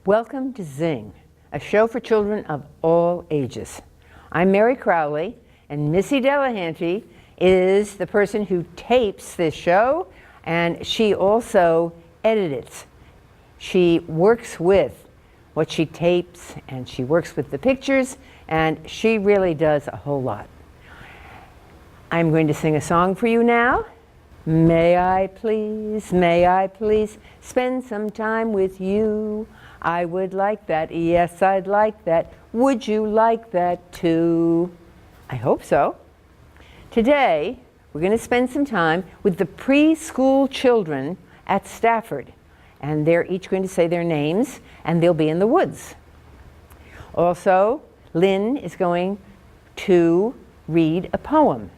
Welcome to Zing, a show for children of all ages. I'm Mary Crowley, and Missy Delahanty is the person who tapes this show, and she also edits. She works with what she tapes, and she works with the pictures, and she really does a whole lot. I'm going to sing a song for you now. May I please spend some time with you? I would like that, yes, I'd like that. Would you like that too? I hope so. Today, we're going to spend some time with the preschool children at Stafford. And they're each going to say their names, and they'll be in the woods. Also, Lynn is going to read a poem.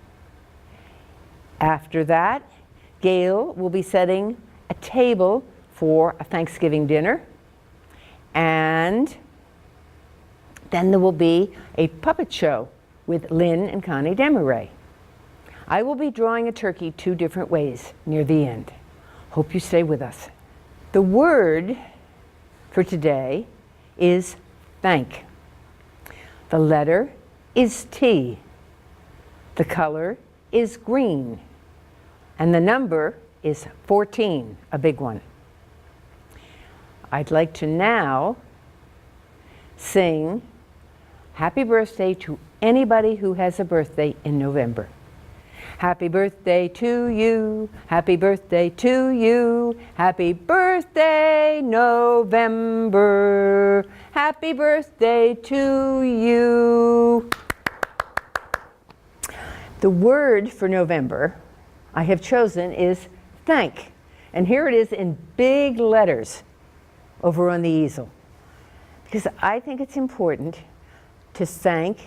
After that, Gale will be setting a table for a Thanksgiving dinner. And then there will be a puppet show with Lynn and Connie Desmarais. I will be drawing a turkey 2 different ways near the end. Hope you stay with us. The word for today is thank. The letter is T. The color is green. And the number is 14, a big one. I'd like to now sing happy birthday to anybody who has a birthday in November. Happy birthday to you, happy birthday to you, happy birthday November, happy birthday to you. The word for November I have chosen is thank, and here it is in big letters over on the easel, because I think it's important to thank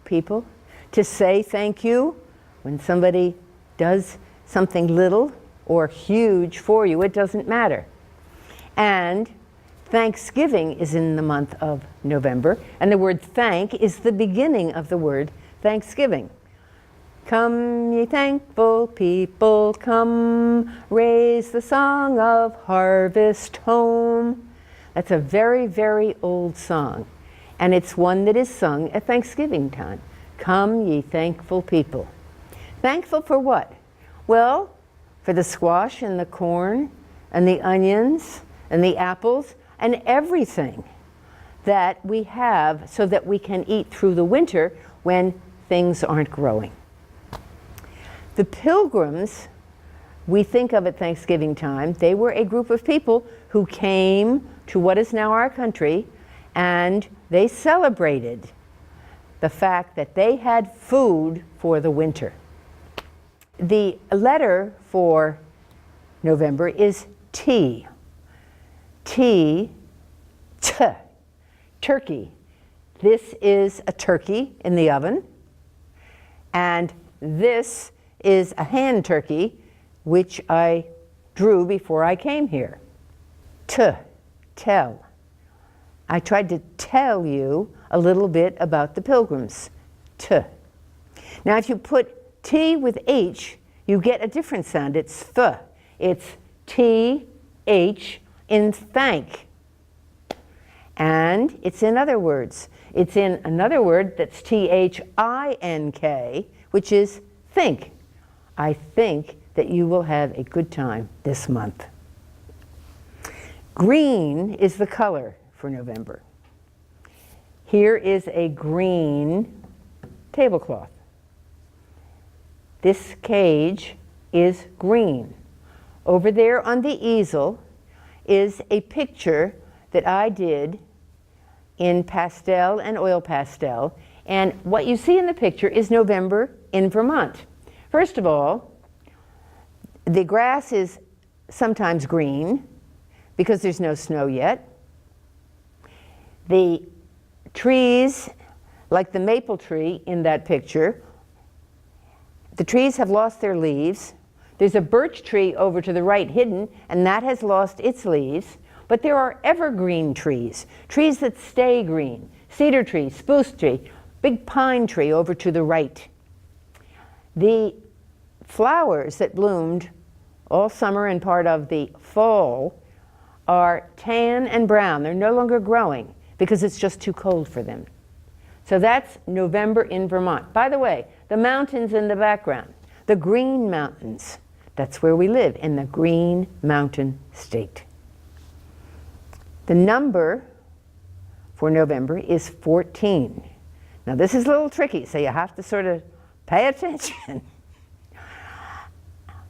people, to say thank you when somebody does something little or huge for you. It doesn't matter. And Thanksgiving is in the month of November, and the word thank is the beginning of the word Thanksgiving. Come, ye thankful people, come, raise the song of harvest home. That's a very, very old song, and it's one that is sung at Thanksgiving time. Come, ye thankful people. Thankful for what? Well, for the squash and the corn and the onions and the apples and everything that we have so that we can eat through the winter when things aren't growing. The Pilgrims we think of at Thanksgiving time, they were a group of people who came to what is now our country, and they celebrated the fact that they had food for the winter. The letter for November is T. T, turkey. This is a turkey in the oven, and this is a hand turkey, which I drew before I came here. Tell. I tried to tell you a little bit about the Pilgrims. Now if you put T with H, you get a different sound. It's th. It's T-H in thank. And it's in other words. It's in another word that's T-H-I-N-K, which is think. I think that you will have a good time this month. Green is the color for November. Here is a green tablecloth. This cage is green. Over there on the easel is a picture that I did in pastel and oil pastel, and what you see in the picture is November in Vermont. First of all, the grass is sometimes green because there's no snow yet. The trees, like the maple tree in that picture, the trees have lost their leaves. There's a birch tree over to the right hidden, and that has lost its leaves. But there are evergreen trees, trees that stay green. Cedar tree, spruce tree, big pine tree over to the right. The flowers that bloomed all summer and part of the fall are tan and brown. They're no longer growing because it's just too cold for them. So that's November in Vermont. By the way, the mountains in the background, the Green Mountains, that's where we live, in the Green Mountain State. The number for November is 14. Now this is a little tricky, so you have to sort of pay attention.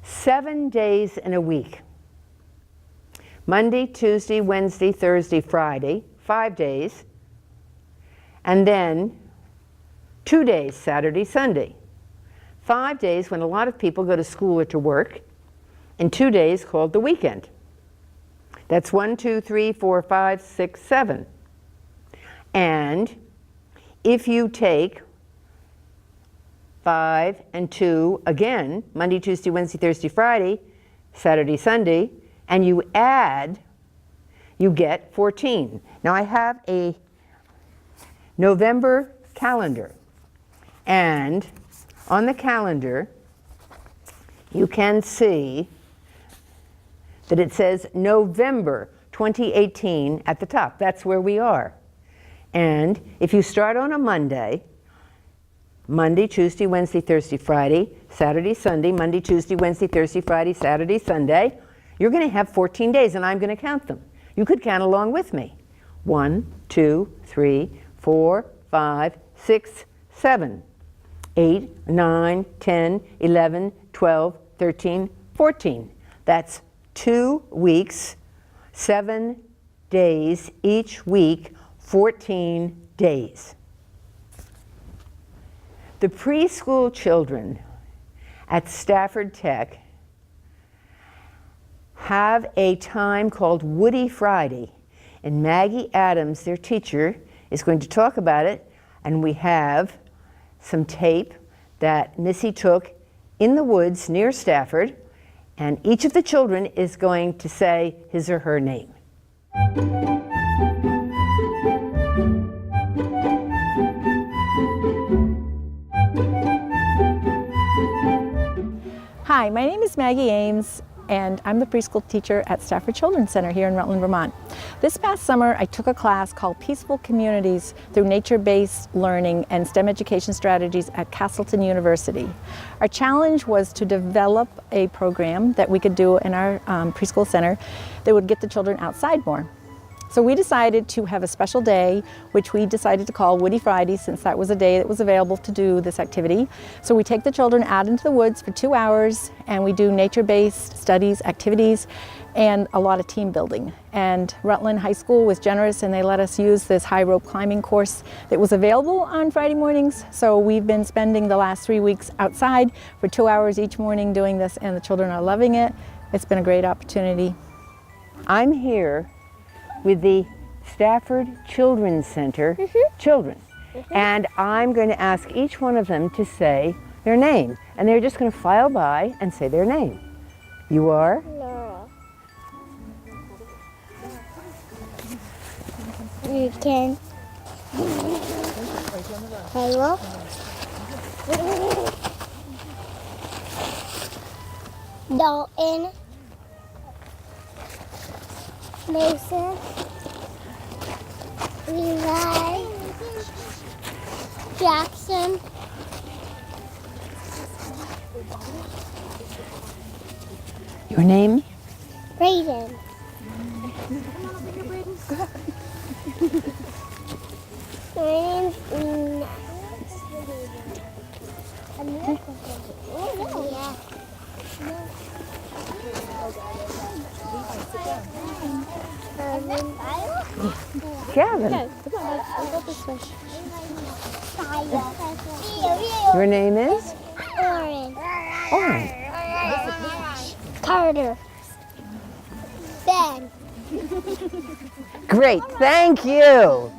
7 days in a week. Monday, Tuesday, Wednesday, Thursday, Friday, 5 days. And then 2 days, Saturday, Sunday. 5 days when a lot of people go to school or to work, and 2 days called the weekend. That's 1, 2, 3, 4, 5, 6, 7. And if you take 5 and 2 again, Monday, Tuesday, Wednesday, Thursday, Friday, Saturday, Sunday, and you add, you get 14. Now I have a November calendar, and on the calendar you can see that it says November 2018 at the top. That's where we are. And if you start on a Monday, Monday, Tuesday, Wednesday, Thursday, Friday, Saturday, Sunday, Monday, Tuesday, Wednesday, Thursday, Friday, Saturday, Sunday, you're going to have 14 days, and I'm going to count them. You could count along with me. 1, 2, 3, 4, 5, 6, 7, 8, 9, 10, 11, 12, 13, 14. That's 2 weeks, 7 days each week, 14 days. The preschool children at Stafford Tech have a time called Woody Friday, and Maggie Adams, their teacher, is going to talk about it, and we have some tape that Missy took in the woods near Stafford, and each of the children is going to say his or her name. Hi, my name is Maggie Ames, and I'm the preschool teacher at Stafford Children's Center here in Rutland, Vermont. This past summer, I took a class called Peaceful Communities Through Nature-Based Learning and STEM Education Strategies at Castleton University. Our challenge was to develop a program that we could do in our preschool center that would get the children outside more. So we decided to have a special day, which we decided to call Woody Friday, since that was a day that was available to do this activity. So we take the children out into the woods for 2 hours, and we do nature-based studies, activities, and a lot of team building. And Rutland High School was generous, and they let us use this high rope climbing course that was available on Friday mornings. So we've been spending the last 3 weeks outside for 2 hours each morning doing this, and the children are loving it. It's been a great opportunity. I'm here with the Stafford Children's Center children. And I'm going to ask each one of them to say their name. And they're just going to file by and say their name. You are? Laura. You can. Hello. Dalton. Mason, Levi, Jackson, Your name? Brayden. My name's Nina. Gavin. Come on, let's go this way. Your name is? Oren. Oren. Carter. Ben. Great, thank you.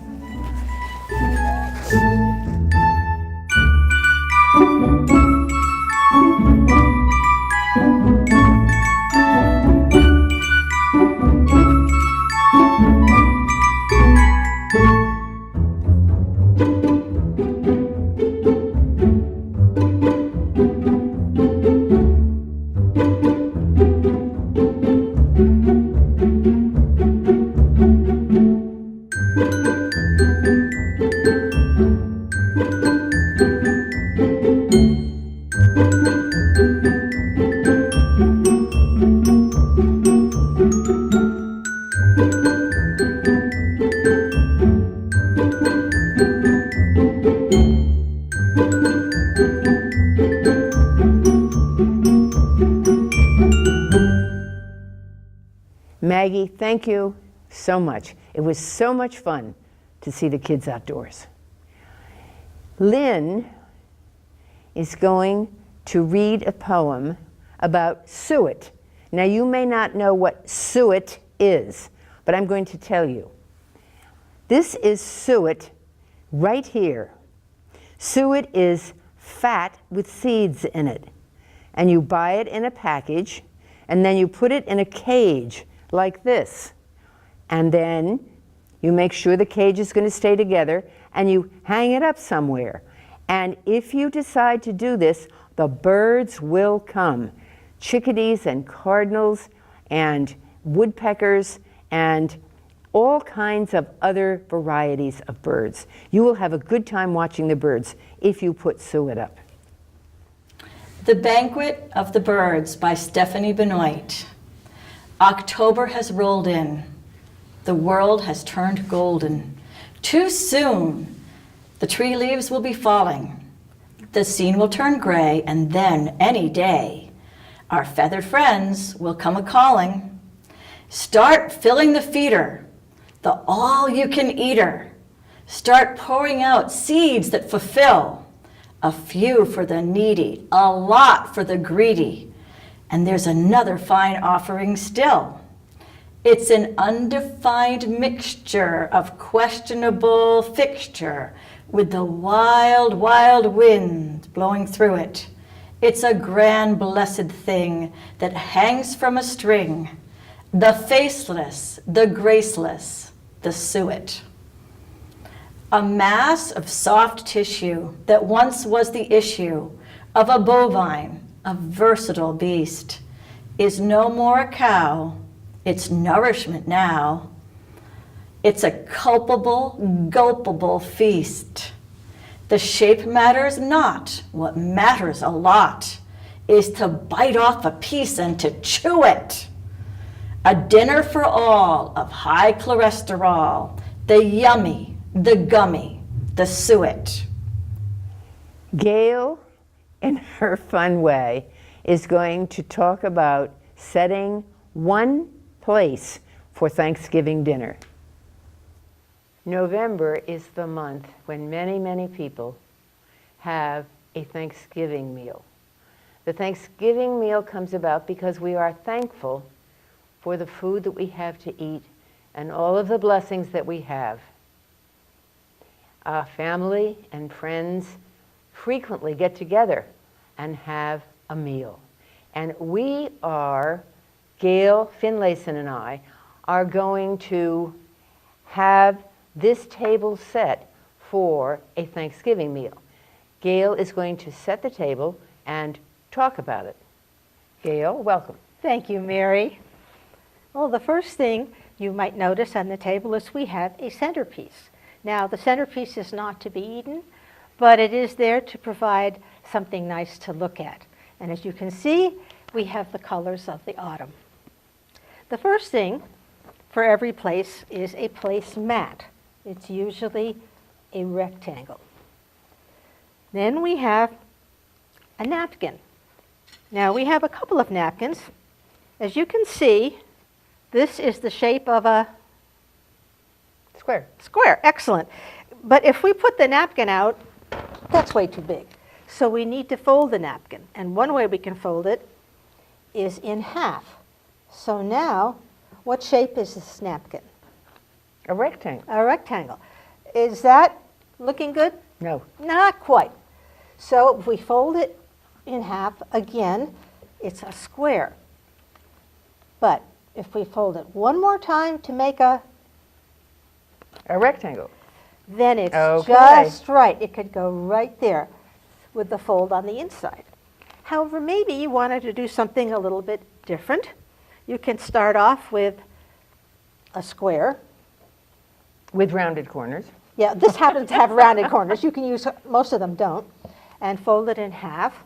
Maggie, thank you so much. It was so much fun to see the kids outdoors. Lynn is going to read a poem about suet. Now, you may not know what suet is, but I'm going to tell you. This is suet right here. Suet is fat with seeds in it. And you buy it in a package, and then you put it in a cage like this. And then you make sure the cage is going to stay together, and you hang it up somewhere. And if you decide to do this, the birds will come. Chickadees and cardinals and woodpeckers and all kinds of other varieties of birds. You will have a good time watching the birds if you put suet up. The Banquet of the Birds by Stephanie Benoit. October has rolled in. The world has turned golden. Too soon. The tree leaves will be falling. The scene will turn gray, and then any day, our feathered friends will come a-calling. Start filling the feeder, the all-you-can-eater. Start pouring out seeds that fulfill. A few for the needy, a lot for the greedy. And there's another fine offering still. It's an undefined mixture of questionable fixture with the wild, wild wind blowing through it. It's a grand, blessed thing that hangs from a string. The faceless, the graceless, the suet. A mass of soft tissue that once was the issue of a bovine, a versatile beast, is no more a cow, it's nourishment now. It's a culpable, gulpable feast. The shape matters not. What matters a lot is to bite off a piece and to chew it. A dinner for all of high cholesterol, the yummy, the gummy, the suet. Gale, in her fun way, is going to talk about setting one place for Thanksgiving dinner. November is the month when many, many people have a Thanksgiving meal. The Thanksgiving meal comes about because we are thankful for the food that we have to eat and all of the blessings that we have. Family and friends frequently get together and have a meal. And we are, Gale Finlayson and I, are going to have this table set for a Thanksgiving meal. Gale is going to set the table and talk about it. Gale, welcome. Thank you, Mary. Well, the first thing you might notice on the table is we have a centerpiece. Now, the centerpiece is not to be eaten, but it is there to provide something nice to look at. And as you can see, we have the colors of the autumn. The first thing for every place is a place mat. It's usually a rectangle. Then we have a napkin. Now, we have a couple of napkins. As you can see, this is the shape of a Square. square. Excellent. But if we put the napkin out, that's way too big. So we need to fold the napkin. And one way we can fold it is in half. So now, what shape is this napkin? A rectangle. A rectangle. Is that looking good? No. Not quite. So if we fold it in half, again, it's a square. But if we fold it one more time to make a rectangle. then it's Okay. just right. It could go right there with the fold on the inside. However, maybe you wanted to do something a little bit different. You can start off with a square. With rounded corners. Yeah, this happens to have rounded corners. You can use, most of them don't. And fold it in half.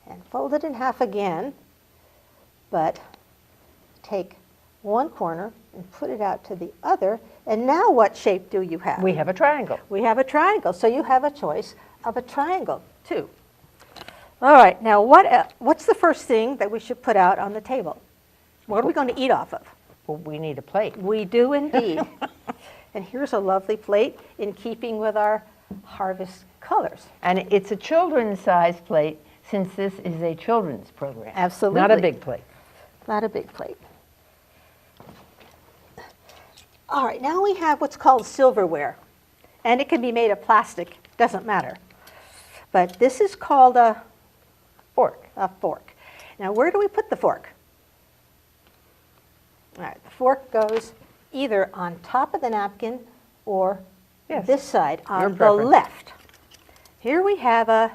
And fold it in half again. But take one corner and put it out to the other. And now what shape do you have? We have a triangle. We have a triangle. So you have a choice of a triangle, too. All right, now what's the first thing that we should put out on the table? What are we going to eat off of? Well, we need a plate. We do indeed. And here's a lovely plate in keeping with our harvest colors. And it's a children's size plate since this is a children's program. Absolutely. Not a big plate. Not a big plate. All right, now we have what's called silverware. And it can be made of plastic, doesn't matter. But this is called a Fork. fork. Now, where do we put the fork? All right, the fork goes either on top of the napkin or Yes. this side Your on the preference. left. Here we have a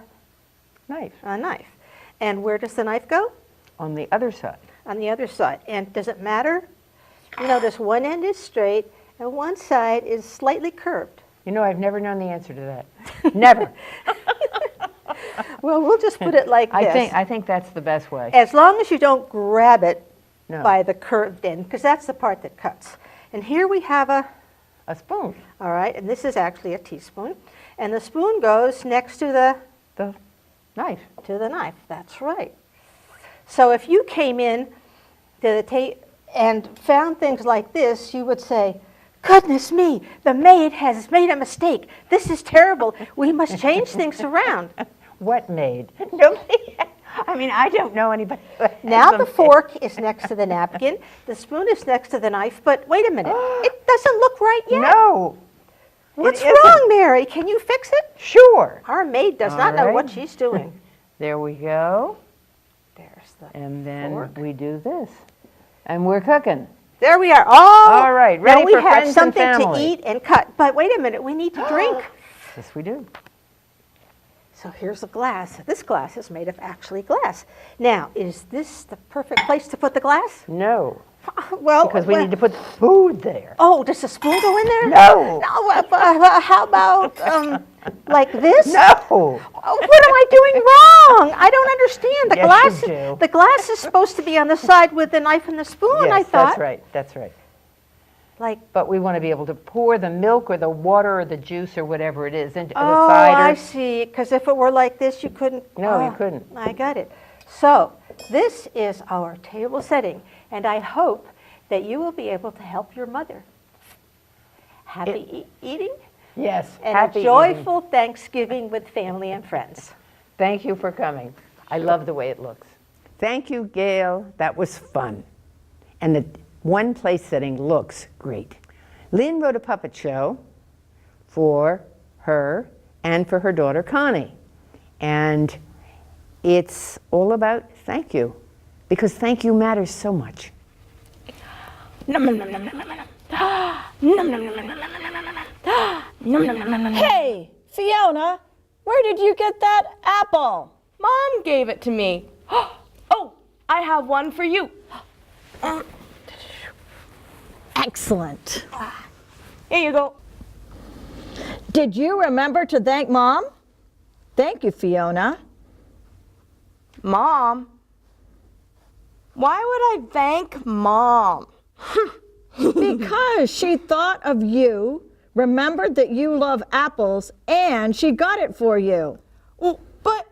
Knife. knife. And where does the knife go? On the other side. On the other side. And does it matter? You notice one end is straight and one side is slightly curved. You know, I've never known the answer to that. Never. Well, we'll just put it like this. I think that's the best way. As long as you don't grab it No. by the curved end, because that's the part that cuts. And here we have a, A spoon. all right, and this is actually a teaspoon. And the spoon goes next to The knife. the knife. That's right. So if you came in to the and found things like this, you would say, goodness me, the maid has made a mistake. This is terrible. We must change things around. What maid? Nobody. I mean, I don't know anybody. who has Now a the maid. fork is next to the napkin. The spoon is next to the knife. But wait a minute. It doesn't look right yet. No. What's it isn't. wrong, Mary? Can you fix it? Sure. Our maid does All not know what right. she's doing. There we go. There's the And then fork. we do this. And we're cooking. There we are. Oh, All right, now ready we for have friends and something to family. eat and cut. But wait a minute, we need to drink. Yes, we do. So here's a glass. This glass is made of actually glass. Now, is this the perfect place to put the glass? No, Well, because we need to put food there. Oh, does the spoon go in there? No. No. How about like this? No. Oh, what am I doing wrong? I don't understand. The Yes, glass. you do. The glass is supposed to be on the side with the knife and the spoon. Yes, I thought. that's right. That's right. Like. But we want to be able to pour the milk or the water or the juice or whatever it is into the Oh, cider. I see. Because if it were like this, you couldn't. No, you oh, couldn't. I got it. So this is our table setting, and I hope that you will be able to help your mother. Happy eating Yes. and happy a eating. joyful Thanksgiving with family and friends. Thank you for coming. I love the way it looks. Thank you, Gale. That was fun. And the one place setting looks great. Lynn wrote a puppet show for her and for her daughter Connie. And it's all about thank you, because thank you matters so much. Hey, Fiona, where did you get that apple? Mom gave it to me. Oh, I have one for you. Excellent. Here you go. Did you remember to thank Mom? Thank you, Fiona. Mom? Why would I thank Mom? Because she thought of you, remembered that you love apples, and she got it for you. Well, but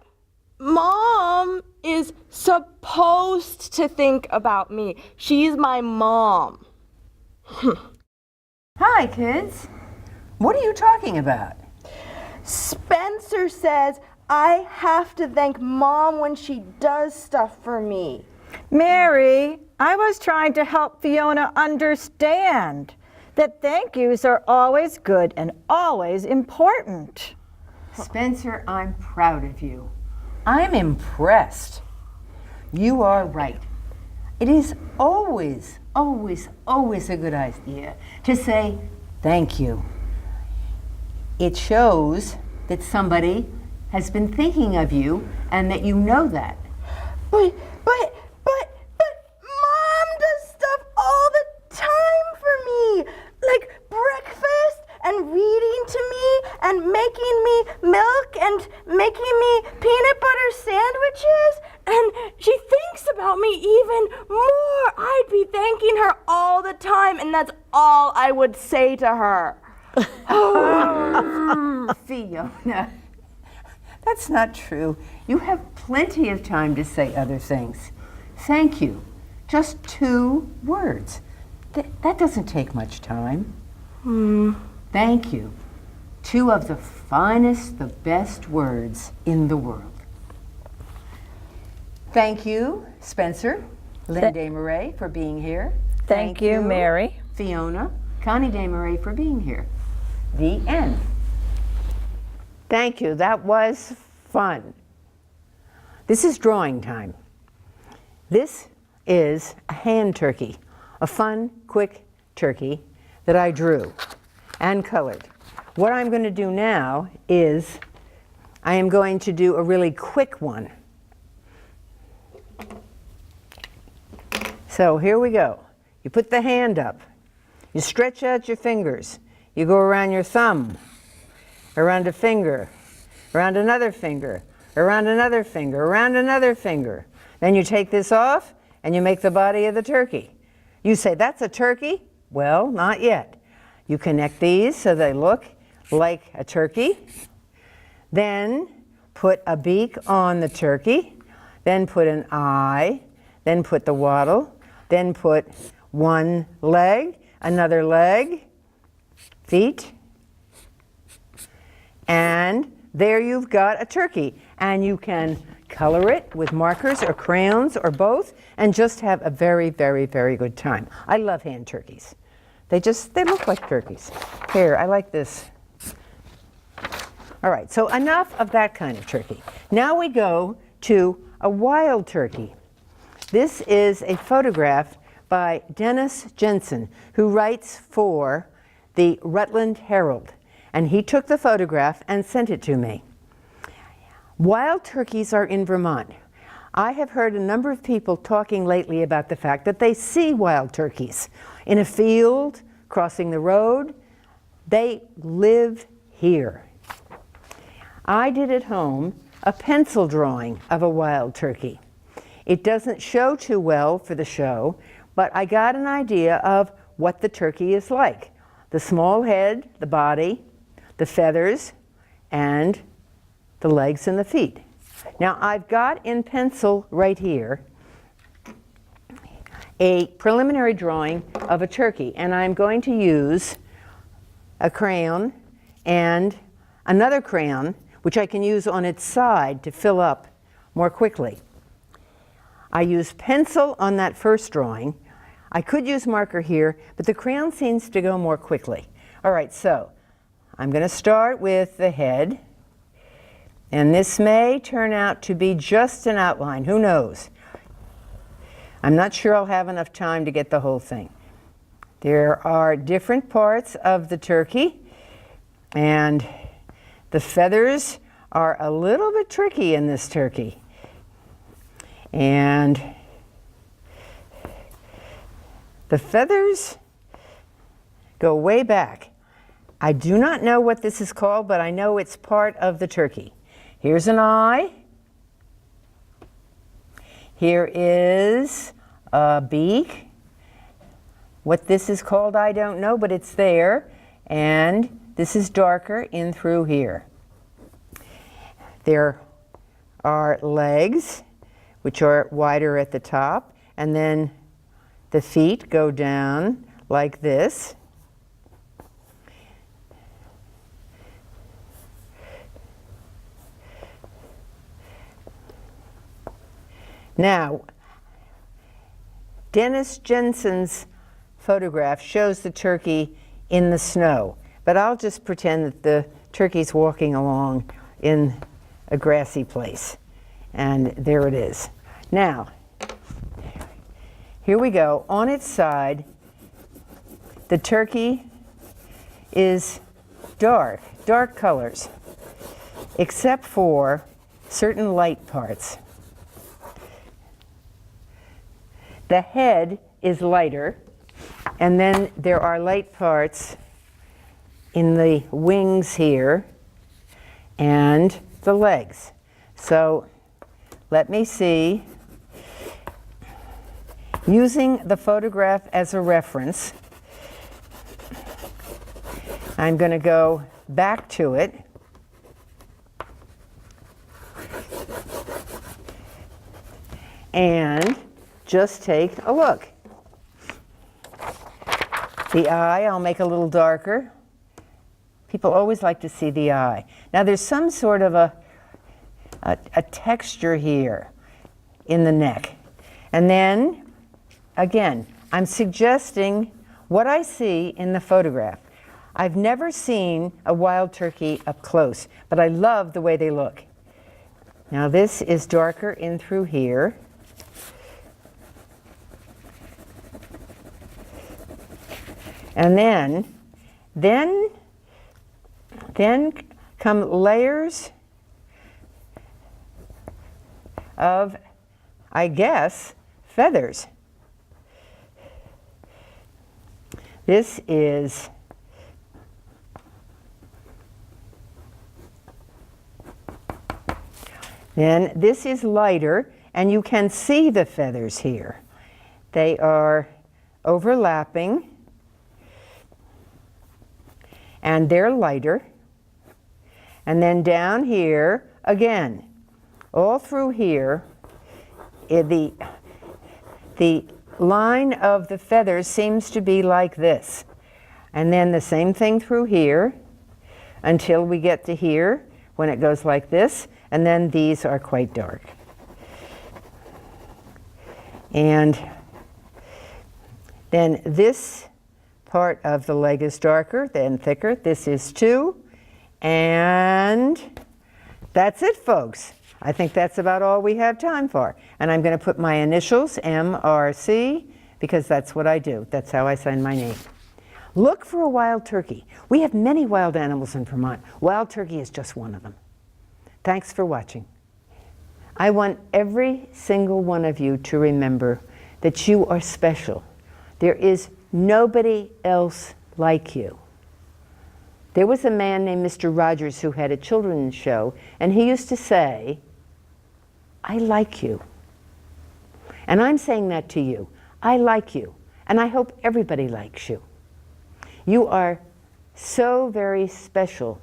Mom is supposed to think about me. She's my mom. Hi, kids. What are you talking about? Spencer says I have to thank Mom when she does stuff for me. Mary, I was trying to help Fiona understand that thank yous are always good and always important. Spencer, I'm proud of you. I'm impressed. You are right. It is always, always, always a good idea to say thank you. It shows that somebody has been thinking of you and that you know that. But Mom does stuff all the time for me. Like breakfast and reading to me and making me milk and making me peanut butter sandwiches. And she thinks about me even more. I'd be thanking her all the time, and that's all I would say to her. Fiona, that's not true. You have plenty of time to say other things. Thank you. Just 2 words. That doesn't take much time. Thank you. Two of the finest, the best words in the world. Thank you, Spencer, Lynn Desmarais, for being here. Thank you, Mary. Fiona, Connie Desmarais, for being here. The end. Thank you. That was fun. This is drawing time. This is a hand turkey, a fun, quick turkey that I drew and colored. What I'm going to do now is I am going to do a really quick one. So here we go. You put the hand up. You stretch out your fingers. You go around your thumb, around a finger, around another finger, around another finger, around another finger. Then you take this off and you make the body of the turkey. You say, that's a turkey? Well, not yet. You connect these so they look like a turkey. Then put a beak on the turkey. Then put an eye. Then put the wattle. Then put one leg, another leg, feet. And there you've got a turkey. And you can color it with markers or crayons or both and just have a very, very, very good time. I love hand turkeys. They look like turkeys. Here, I like this. All right, so enough of that kind of turkey. Now we go to a wild turkey. This is a photograph by Dennis Jensen, who writes for the Rutland Herald. And he took the photograph and sent it to me. Wild turkeys are in Vermont. I have heard a number of people talking lately about the fact that they see wild turkeys in a field, crossing the road. They live here. I did at home a pencil drawing of a wild turkey. It doesn't show too well for the show, but I got an idea of what the turkey is like. The small head, the body, the feathers, and the legs and the feet. Now I've got in pencil right here a preliminary drawing of a turkey, and I'm going to use a crayon and another crayon, which I can use on its side to fill up more quickly. I use pencil on that first drawing. I could use marker here, but the crayon seems to go more quickly. All right, so I'm going to start with the head. And this may turn out to be just an outline. Who knows? I'm not sure I'll have enough time to get the whole thing. There are different parts of the turkey, and the feathers are a little bit tricky in this turkey. And the feathers go way back. I do not know what this is called, but I know it's part of the turkey. Here's an eye. Here is a beak. What this is called, I don't know, but it's there. And this is darker in through here. There are legs, which are wider at the top, and then the feet go down like this. Now, Dennis Jensen's photograph shows the turkey in the snow, but I'll just pretend that the turkey's walking along in a grassy place. And there it is. Now, here we go. On its side, the turkey is dark colors, except for certain light parts. The head is lighter, and then there are light parts in the wings here and the legs. So let me see. Using the photograph as a reference, I'm going to go back to it. And just take a look. The eye, I'll make a little darker. People always like to see the eye. Now there's some sort of a texture here in the neck. And then, again, I'm suggesting what I see in the photograph. I've never seen a wild turkey up close, but I love the way they look. Now this is darker in through here. And then come layers of, I guess, feathers. This is then this is lighter, and you can see the feathers here. They are overlapping, and they're lighter. And then down here, again, all through here, the line of the feathers seems to be like this. And then the same thing through here until we get to here when it goes like this. And then these are quite dark. And then this part of the leg is darker, then thicker. This is too. And that's it, folks. I think that's about all we have time for. And I'm going to put my initials, MRC, because that's what I do. That's how I sign my name. Look for a wild turkey. We have many wild animals in Vermont. Wild turkey is just one of them. Thanks for watching. I want every single one of you to remember that you are special. There is nobody else like you. There was a man named Mr. Rogers who had a children's show, and he used to say, I like you. And I'm saying that to you. I like you, and I hope everybody likes you. You are so very special.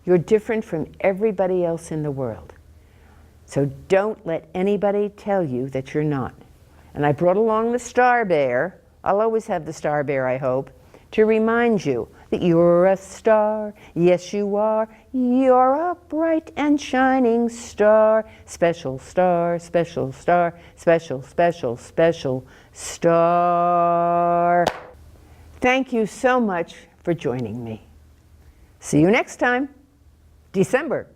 You're different from everybody else in the world. So don't let anybody tell you that you're not. And I brought along the star bear. I'll always have the star bear, I hope, to remind you that you're a star. Yes, you are. You're a bright and shining star. Special star, special star, special, special, special star. Thank you so much for joining me. See you next time. December.